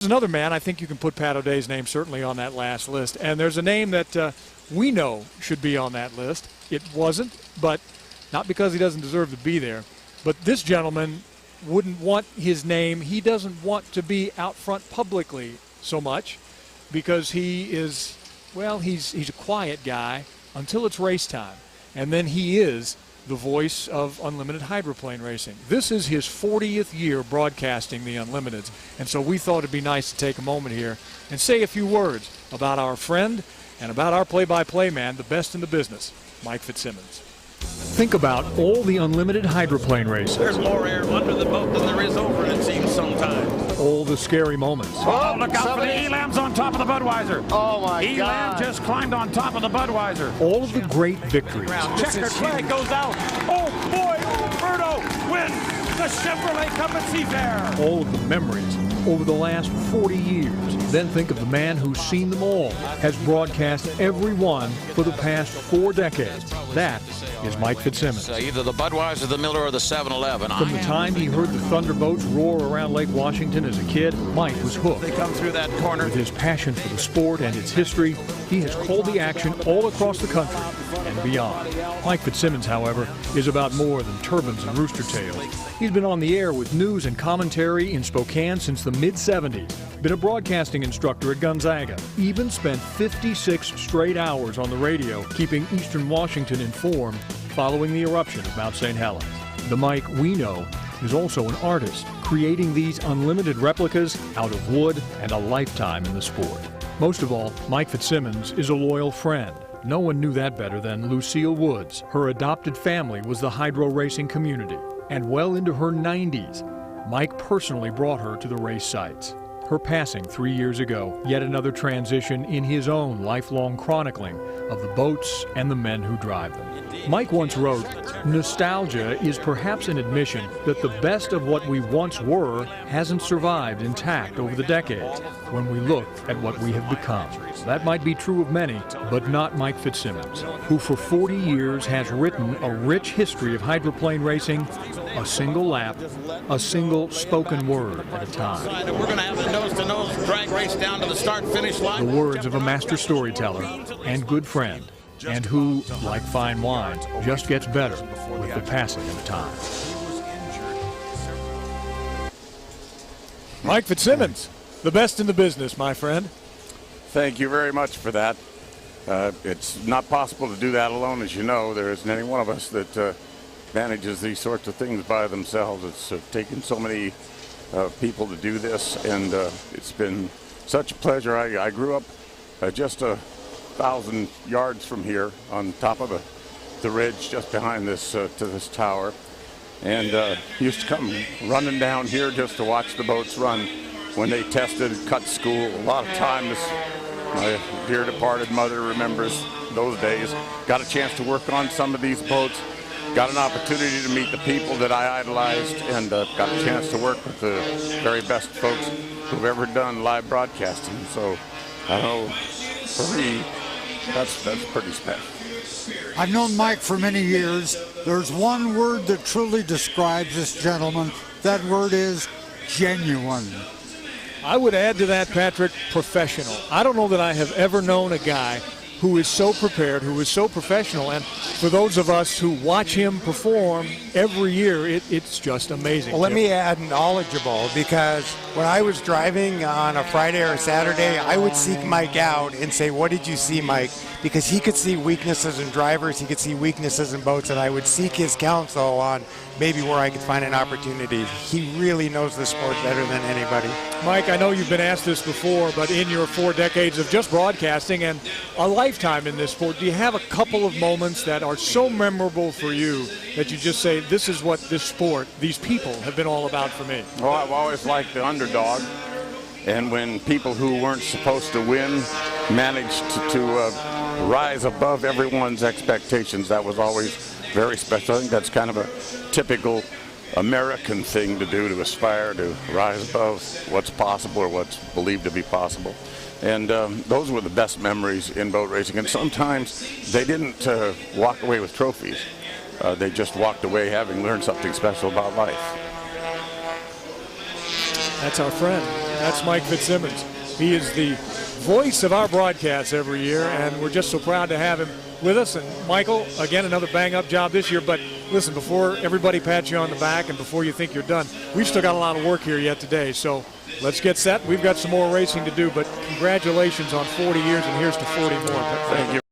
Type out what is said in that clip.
There's another man, I think you can put Pat O'Day's name certainly on that last list, and there's a name that we know should be on that list. It wasn't, but not because he doesn't deserve to be there, but this gentleman wouldn't want his name. He doesn't want to be out front publicly so much because he is, well, he's a quiet guy until it's race time, and then he is the voice of unlimited hydroplane racing. This is his 40th year broadcasting the Unlimiteds, and so we thought it'd be nice to take a moment here and say a few words about our friend and about our play-by-play man, the best in the business, Mike Fitzimmons. Think about all the unlimited hydroplane races. There's more air under the boat than there is over it, it seems sometimes. All the scary moments. Oh, look out for the Elam's on top of the Budweiser. Oh, my God. Elam just climbed on top of the Budweiser. All of the great victories. Checkered flag goes out. Oh, boy, Umberto wins the Chevrolet Cup at Seafair. All of the memories over the last 40 years. Then think of the man who's seen them all, has broadcast every one for the past 4 decades. That is Mike Fitzimmons. Either the Budweiser, the Miller, or the 7-Eleven. From the time he heard the Thunderboats roar around Lake Washington as a kid, Mike was hooked. They come through that corner. With his passion for the sport and its history, he has called the action all across the country and beyond. Mike Fitzimmons, however, is about more than turbans and rooster tails. He's been on the air with news and commentary in Spokane since the mid-'70s, been a broadcasting instructor at Gonzaga, even spent 56 straight hours on the radio keeping Eastern Washington informed following the eruption of Mount St. Helens. The Mike we know is also an artist, creating these unlimited replicas out of wood and a lifetime in the sport. Most of all, Mike Fitzimmons is a loyal friend. No one knew that better than Lucille Woods. Her adopted family was the hydro racing community, and well into her 90s, Mike personally brought her to the race sites. Her passing 3 years ago, yet another transition in his own lifelong chronicling of the boats and the men who drive them. Mike once wrote, "Nostalgia is perhaps an admission that the best of what we once were hasn't survived intact over the decades when we look at what we have become." That might be true of many, but not Mike Fitzimmons, who for 40 years has written a rich history of hydroplane racing, a single lap, a single spoken word at a time. We're going to have a nose-to-nose drag race down to the start-finish line. The words of a master storyteller and good friend, and who, like fine wine, just gets better with the passing of time. Mike Fitzimmons, the best in the business, my friend. Thank you very much for that. It's not possible to do that alone, as you know. There isn't any one of us that manages these sorts of things by themselves. It's taken so many people to do this, and it's been such a pleasure. I grew up just 1,000 yards from here on top of the ridge just behind this to this tower, and used to come running down here just to watch the boats run when they tested cut school. A lot of times my dear departed mother remembers those days. Got a chance to work on some of these boats, got an opportunity to meet the people that I idolized, and got a chance to work with the very best folks who've ever done live broadcasting. So I know for me, that's pretty special. I've known Mike for many years. There's one word that truly describes this gentleman. That word is genuine. I would add to that, Patrick, professional. I don't know that I have ever known a guy who is so prepared, who is so professional, and for those of us who watch him perform every year, it's just amazing. Well, let me add knowledgeable, because when I was driving on a Friday or a Saturday, I would seek Mike out and say, "What did you see, Mike?" Because he could see weaknesses in drivers, he could see weaknesses in boats, and I would seek his counsel on maybe where I could find an opportunity. He really knows the sport better than anybody. Mike, I know you've been asked this before, but in your 4 decades of just broadcasting and a lifetime in this sport, do you have a couple of moments that are so memorable for you that you just say, this is what this sport, these people have been all about for me? Well, I've always liked the underdog, and when people who weren't supposed to win managed to rise above everyone's expectations, that was always very special. I think that's kind of a typical American thing to do, to aspire to rise above what's possible or what's believed to be possible. And those were the best memories in boat racing. And sometimes they didn't walk away with trophies. They just walked away having learned something special about life. That's our friend. That's Mike Fitzimmons. He is the voice of our broadcasts every year, and we're just so proud to have him with us. And Michael, again, another bang-up job this year. But listen, before everybody pats you on the back and before you think you're done, we've still got a lot of work here yet today. So let's get set. We've got some more racing to do, but congratulations on 40 years, and here's to 40 more. Thank you.